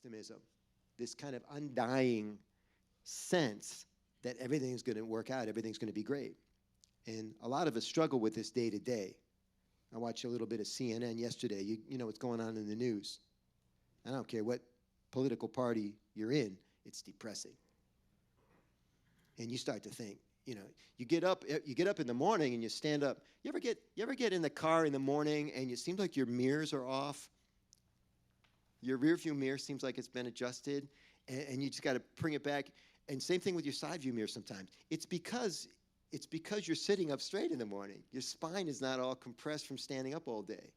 optimism, this kind of undying sense that everything's going to work out, everything's going to be great. And a lot of us struggle with this day to day. I watched a little bit of CNN yesterday. You know what's going on in the news. I don't care what political party you're in, it's depressing. And you start to think, you get up in the morning and you stand up. You ever get in the car in the morning and it seems like your mirrors are off? Your rear view mirror seems like it's been adjusted, and you just got to bring it back. And same thing with your side view mirror sometimes. It's because you're sitting up straight in the morning. Your spine is not all compressed from standing up all day.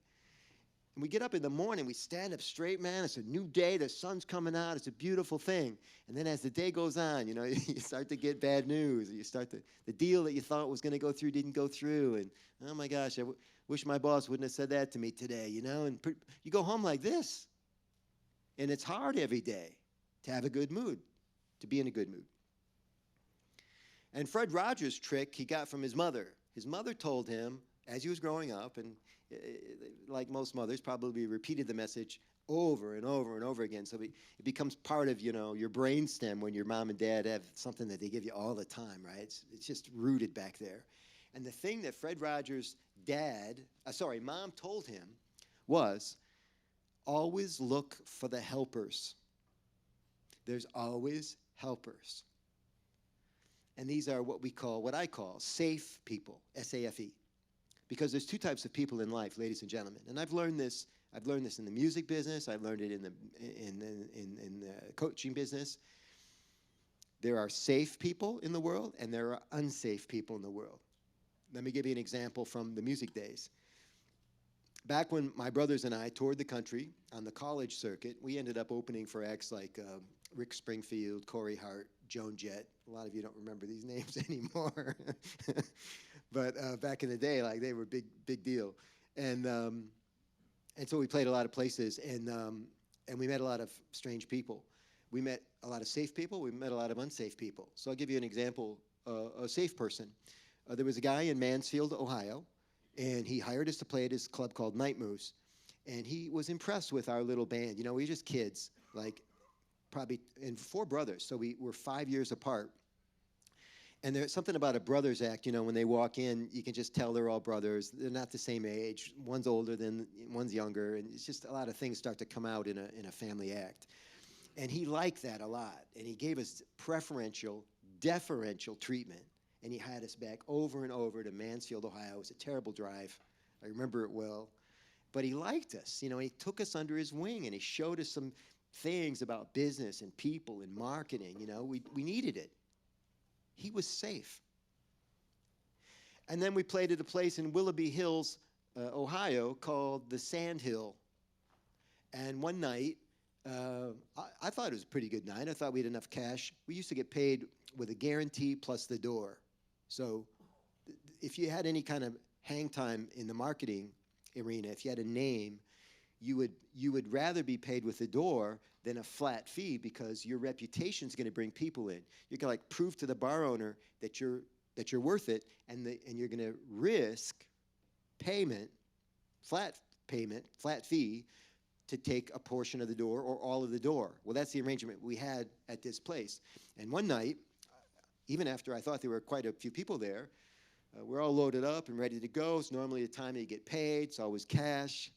And we get up in the morning, we stand up straight, man. It's a new day. The sun's coming out. It's a beautiful thing. And then as the day goes on, you start to get bad news. The deal that you thought was going to go through didn't go through. And, oh, my gosh, I wish my boss wouldn't have said that to me today, And you go home like this. And it's hard every day to have a good mood, to be in a good mood. And Fred Rogers' trick he got from his mother. His mother told him, as he was growing up, and like most mothers, probably repeated the message over and over and over again. So it becomes part of, your brainstem when your mom and dad have something that they give you all the time, right? It's just rooted back there. And the thing that Fred Rogers' mom told him was, always look for the helpers. There's always helpers. And these are what I call safe people, S-A-F-E. Because there's two types of people in life, ladies and gentlemen. And I've learned this in the music business. I've learned it in the coaching business. There are safe people in the world, and there are unsafe people in the world. Let me give you an example from the music days. Back when my brothers and I toured the country on the college circuit, we ended up opening for acts like Rick Springfield, Corey Hart, Joan Jett. A lot of you don't remember these names anymore. But back in the day, like, they were big deal. And so we played a lot of places, and we met a lot of strange people. We met a lot of safe people. We met a lot of unsafe people. So I'll give you an example, a safe person. There was a guy in Mansfield, Ohio, and he hired us to play at his club called Night Moves. And he was impressed with our little band. We were just kids, and 4 brothers. So we were 5 years apart. And there's something about a brothers act, when they walk in, you can just tell they're all brothers. They're not the same age. One's older than one's younger. And it's just a lot of things start to come out in a family act. And he liked that a lot. And he gave us preferential, deferential treatment. And he had us back over and over to Mansfield, Ohio. It was a terrible drive. I remember it well. But he liked us. He took us under his wing, and he showed us some things about business and people and marketing. We needed it. He was safe. And then we played at a place in Willoughby Hills, Ohio, called the Sand Hill. And one night, I thought it was a pretty good night. I thought we had enough cash. We used to get paid with a guarantee plus the door. So if you had any kind of hang time in the marketing arena, if you had a name, you would rather be paid with the door than a flat fee, because your reputation is going to bring people in. You're going to prove to the bar owner that you're worth it, and you're going to risk flat fee, to take a portion of the door or all of the door. Well, that's the arrangement we had at this place. And one night, even after I thought there were quite a few people there, we're all loaded up and ready to go. It's normally the time you get paid. It's always cash.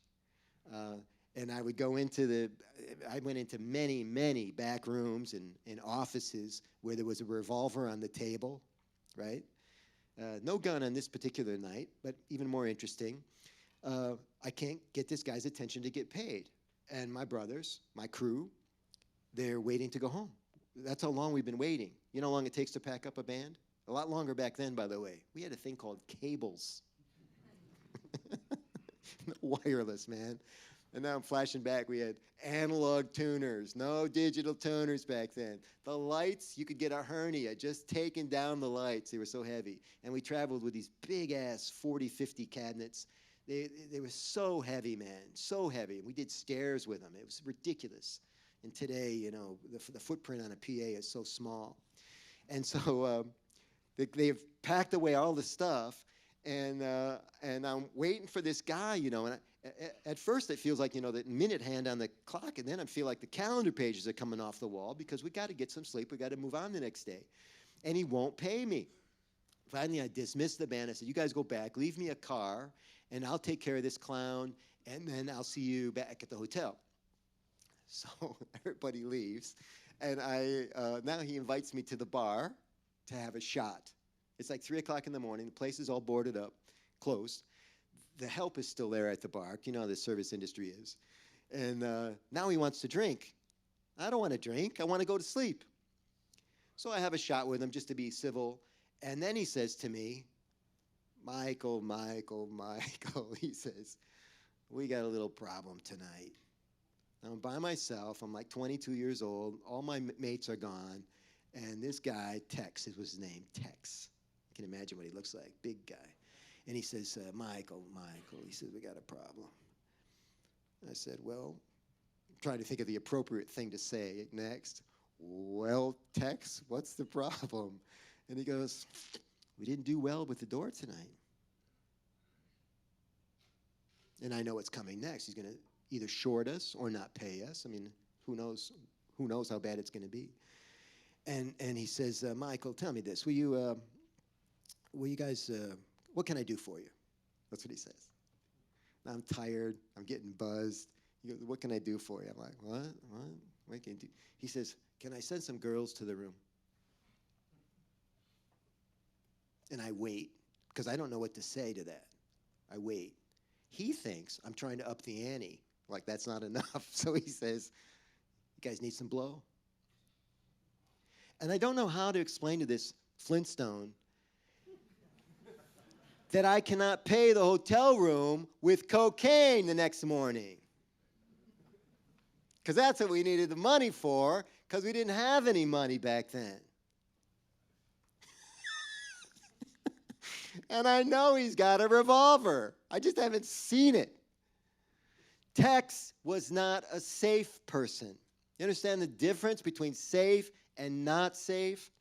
And I would I went into many, many back rooms and offices where there was a revolver on the table, right? No gun on this particular night, but even more interesting, I can't get this guy's attention to get paid. And my brothers, my crew, they're waiting to go home. That's how long we've been waiting. You know how long it takes to pack up a band? A lot longer back then, by the way. We had a thing called cables. Wireless, man. And now I'm flashing back. We had analog tuners, no digital tuners back then. The lights, you could get a hernia just taking down the lights. They were so heavy. And we traveled with these big-ass 40, 50 cabinets. They were so heavy, man, so heavy. And we did stairs with them. It was ridiculous. And today, the footprint on a PA is so small. And so they've packed away all the stuff. And I'm waiting for this guy, At first, it feels like, the minute hand on the clock, and then I feel like the calendar pages are coming off the wall because we got to get some sleep. We got to move on the next day. And he won't pay me. Finally, I dismissed the band. I said, you guys go back, leave me a car, and I'll take care of this clown, and then I'll see you back at the hotel. So everybody leaves, and now he invites me to the bar to have a shot. It's like 3 o'clock in the morning. The place is all boarded up, closed. The help is still there at the bar. You know how the service industry is. And now he wants to drink. I don't want to drink. I want to go to sleep. So I have a shot with him just to be civil. And then he says to me, Michael, he says, we got a little problem tonight. I'm by myself. I'm like 22 years old. All my mates are gone. And this guy, Tex, was his name, Tex. You can imagine what he looks like, big guy. And he says, Michael, he says, we got a problem. I said, well, I'm trying to think of the appropriate thing to say next. Well, Tex, what's the problem? And he goes, we didn't do well with the door tonight. And I know what's coming next. He's going to either short us or not pay us. I mean, who knows how bad it's going to be. And he says, Michael, tell me this. Will you guys... what can I do for you? That's what he says. I'm tired. I'm getting buzzed. He goes, what can I do for you? I'm like, what? What can you do? He says, can I send some girls to the room? And I wait, because I don't know what to say to that. I wait. He thinks I'm trying to up the ante. Like, that's not enough. So he says, you guys need some blow? And I don't know how to explain to this Flintstone that I cannot pay the hotel room with cocaine the next morning. Because that's what we needed the money for, because we didn't have any money back then. And I know he's got a revolver. I just haven't seen it. Tex was not a safe person. You understand the difference between safe and not safe?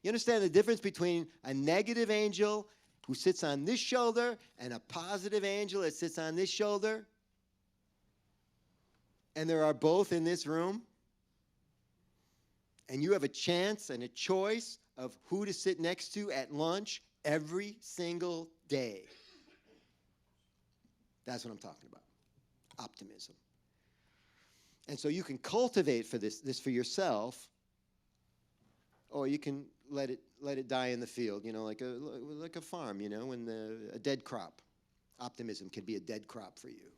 You understand the difference between a negative angel who sits on this shoulder and a positive angel that sits on this shoulder? And there are both in this room. And you have a chance and a choice of who to sit next to at lunch every single day. That's what I'm talking about. Optimism. And so you can cultivate for this for yourself, or you can let it die in the field, like a farm, when a dead crop. Optimism can be a dead crop for you.